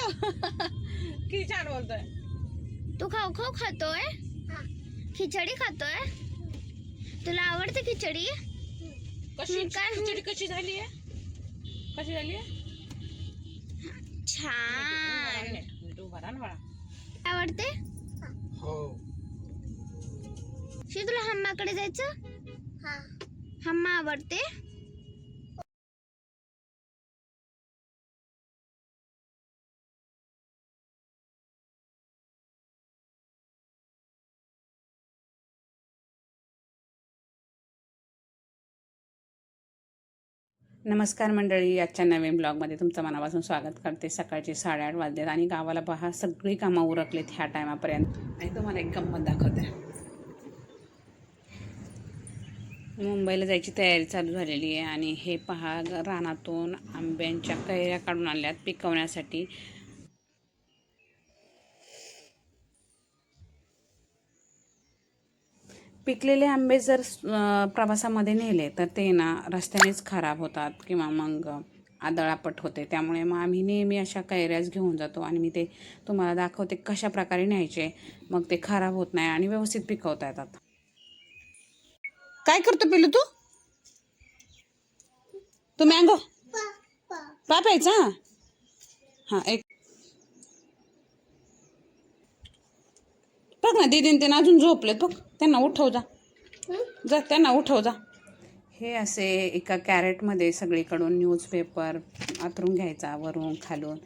किती छान बोलतोय. तू खाऊ खाऊ खातोय? खिचडी खातोय? तुला आवडते खिचडी? कशी खिचडी कशी झाली आहे? कशी झाली आहे? छान. उभा राहा ना बाळा. आवडते? हो. तुला हम्माकडे जायचं? हम्मा आवडते? नमस्कार मंडळी, आजच्या नवीन ब्लॉगमध्ये तुमचं मनापासून स्वागत करते. सकाळचे 8:30 वाजलेत आणि गावाला पहा सगळी कामं उरकलेत ह्या टायमापर्यंत. आणि तुम्हाला एक गंमत दाखवते. मुंबईला जायची तयारी चालू झालेली आहे आणि हे पहा रानातून आंब्यांच्या कैऱ्या काढून आणल्यात पिकवण्यासाठी. पिकलेले आंबे जर प्रवासामध्ये नेले तर ते ना रस्त्यानेच खराब होतात किंवा मग आदळापट होते. त्यामुळे मग आम्ही नेहमी अशा कैऱ्याच घेऊन जातो आणि मी ते तुम्हाला दाखवते कशा प्रकारे न्यायचे, मग ते खराब होत नाही आणि व्यवस्थित पिकवता येतात. काय करतो पिलू तू? तू मँगो पा प्यायचा? हां एक बघ ना, दीदीन ते अजून झोपलेत बघ, त्यांना उठव जा. त्यांना उठव जा. हे असे एका कॅरेटमध्ये सगळीकडून न्यूजपेपर आतरून घ्यायचा वरून खालून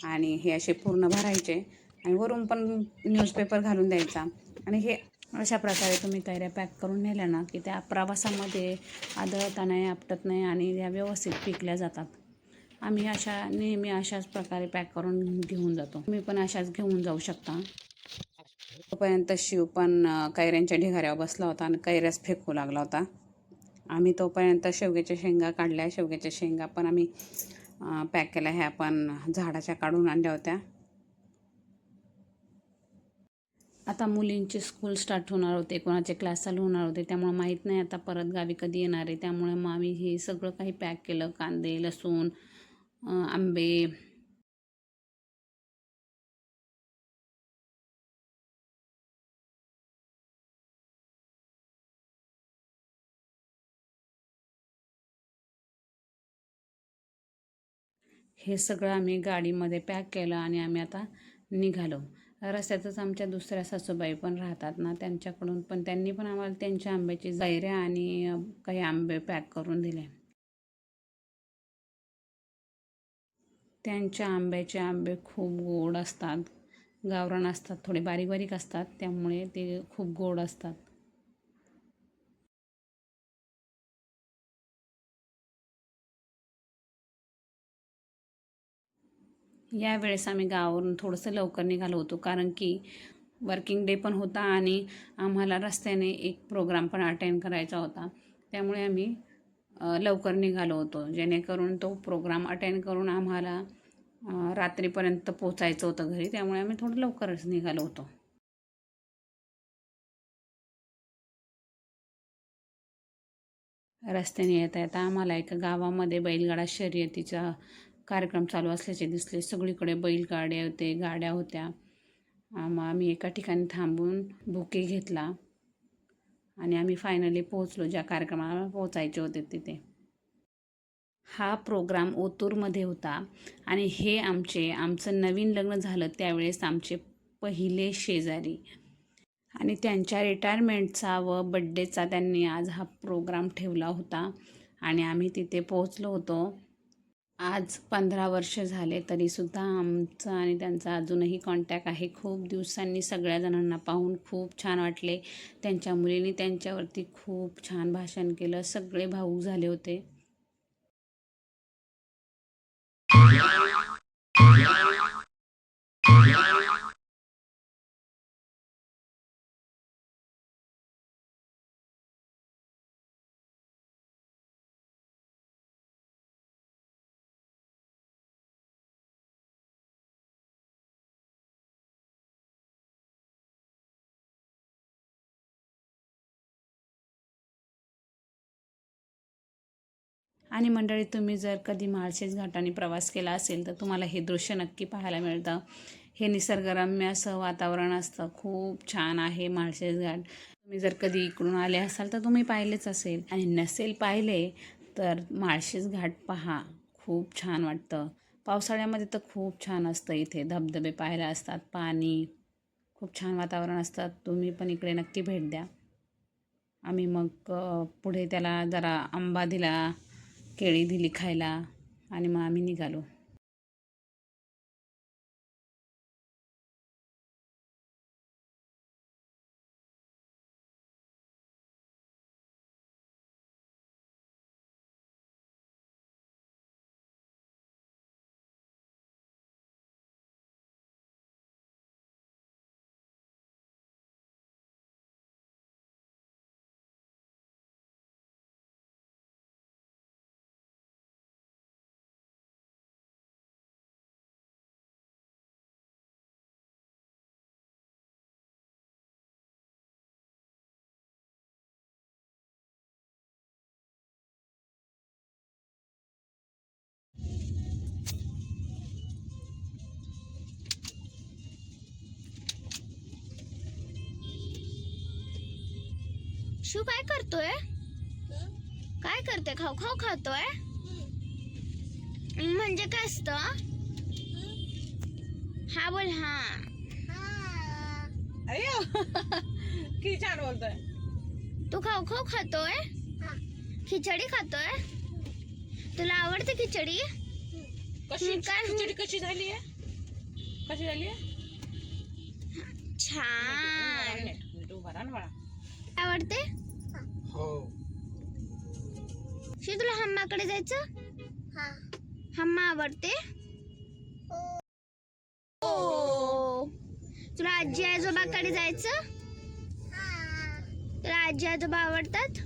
आणि हे असे पूर्ण भरायचे आणि वरून पण न्यूजपेपर घालून द्यायचा. आणि हे अशा प्रकारे तुम्ही कैऱ्या पॅक करून नेल्या ना की त्या प्रवासामध्ये आदळता नाही, आपटत नाही आणि त्या व्यवस्थित पिकल्या जातात. आम्ही नेहमी अशाच प्रकारे पॅक करून घेऊन जातो. तुम्ही पण अशाच घेऊन जाऊ शकता. तोपर्यंत शिव पण कैऱ्यांच्या ढिगाऱ्यावर बसला होता आणि कैऱ्याच फेकू लागला होता. आम्ही तोपर्यंत शेवग्याच्या शेंगा काढल्या. शेवग्याच्या शेंगा पण आम्ही पॅक केल्या. ह्या पण झाडाच्या काढून आणल्या होत्या. आता मुलींचे स्कूल स्टार्ट होणार होते, कोणाचे क्लास चालू होणार होते, त्यामुळे माहीत नाही आता परत गावी कधी येणार आहे. त्यामुळे मग आम्ही हे सगळं काही पॅक केलं. कांदे, लसूण, आंबे, हे सगळं आम्ही गाडीमध्ये पॅक केलं आणि आम्ही आता निघालो. रस्त्यातच आमच्या दुसऱ्या सासूबाई पण राहतात ना, त्यांनी पण आम्हाला त्यांच्या आंब्याची कैऱ्या आणि काही आंबे पॅक करून दिले. त्यांच्या आंब्याचे आंबे खूप गोड असतात, गावरान असतात, थोडे बारीक बारीक असतात, त्यामुळे ते खूप गोड असतात. यावेळेस आम्ही गावावरून थोडंसं लवकर निघालो होतो, कारण की वर्किंग डे पण होता आणि आम्हाला रस्त्याने एक प्रोग्राम पण अटेंड करायचा होता. त्यामुळे आम्ही लवकर निघालो होतो, जेणेकरून तो प्रोग्राम अटेंड करून आम्हाला रात्रीपर्यंत पोचायचं होतं घरी. त्यामुळे आम्ही थोडं लवकरच निघालो होतो. रस्त्याने येता येता आम्हाला एका गावामध्ये बैलगाडा शर्यतीचा कार्यक्रम चालू असल्याचे दिसले. सगळीकडे बैलगाड्या होते, गाड्या होत्या. मग आम्ही एका ठिकाणी थांबून बुके घेतला आणि आम्ही फायनली पोहोचलो ज्या कार्यक्रमाला पोहोचायचे होते तिथे. हा प्रोग्राम ओतूरमध्ये होता आणि हे आमचं नवीन लग्न झालं त्यावेळेस आमचे पहिले शेजारी आणि त्यांच्या रिटायरमेंटचा व बड्डेचा त्यांनी आज हा प्रोग्राम ठेवला होता आणि आम्ही तिथे पोहोचलो होतो. आज 15 वर्ष झाले तरीसुद्धा आमचा आणि त्यांचा अजूनही कॉन्टॅक्ट आहे. खूप दिवसांनी सगळ्या जणांना पाहून खूप छान वाटले. त्यांच्या मुलीने त्यांच्यावरती खूप छान भाषण केलं. सगळे भावूक झाले होते. आणि मंडळी, तुम्ही जर कधी माळशेज घाटाने प्रवास केला असेल तर तुम्हाला हे दृश्य नक्की पाहायला मिळतं. हे निसर्गरम्य असं वातावरण असतं. खूप छान आहे माळशेज घाट. तुम्ही जर कधी इकडून आले असाल तर तुम्ही पाहिलेच असेल, आणि नसेल पाहिले तर माळशेज घाट पहा. खूप छान वाटतं. पावसाळ्यामध्ये तर खूप छान असतं. इथे धबधबे पाहायला असतात, पाणी, खूप छान वातावरण असतात. तुम्ही पण इकडे नक्की भेट द्या. आम्ही मग पुढे त्याला जरा आंबा दिला, केळी दिली खायला, आणि मग आम्ही निघालो. शिव काय करतोय? काय करतोय? खाऊ खाऊ खातोय? म्हणजे काय असतं? हा बोल. हा अयो किती छान बोलतोय. तू खाऊ खाऊ खातोय? खिचडी खातोय? तुला आवडते खिचडी? कशी काय? खिचडी कशी झाली आहे? कशी झाली आहे? छान. नीट उभा राहा ना बाळा. आवडते? हो. शिव, तुला हम्माकडे जायचं? हम्मा आवडते? हो. तुला आजी आजोबाकडे जायचं? तुला आजी आजोबा आवडतात?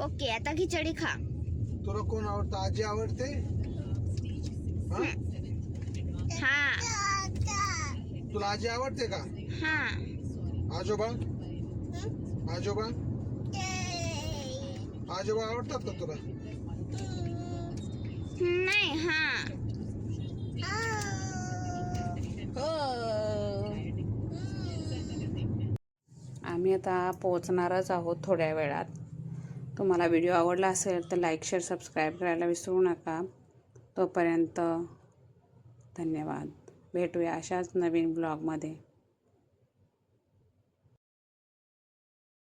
ओके, आता खिचडी खा. तुला कोण आवडतं? आजी आवडते? हा? हा तुला आजी आवडते का? हा. आजोबा? आजोबा? आजोबा आवडतात का तुला? नाही. हा. आम्ही आता पोहोचणारच आहोत थोड्या वेळात. तुम्हाला व्हिडिओ आवडला असेल तर लाईक, शेअर, सबस्क्राईब करायला विसरू नका. तोपर्यंत धन्यवाद. भेटूया अशाच नवीन ब्लॉगमध्ये.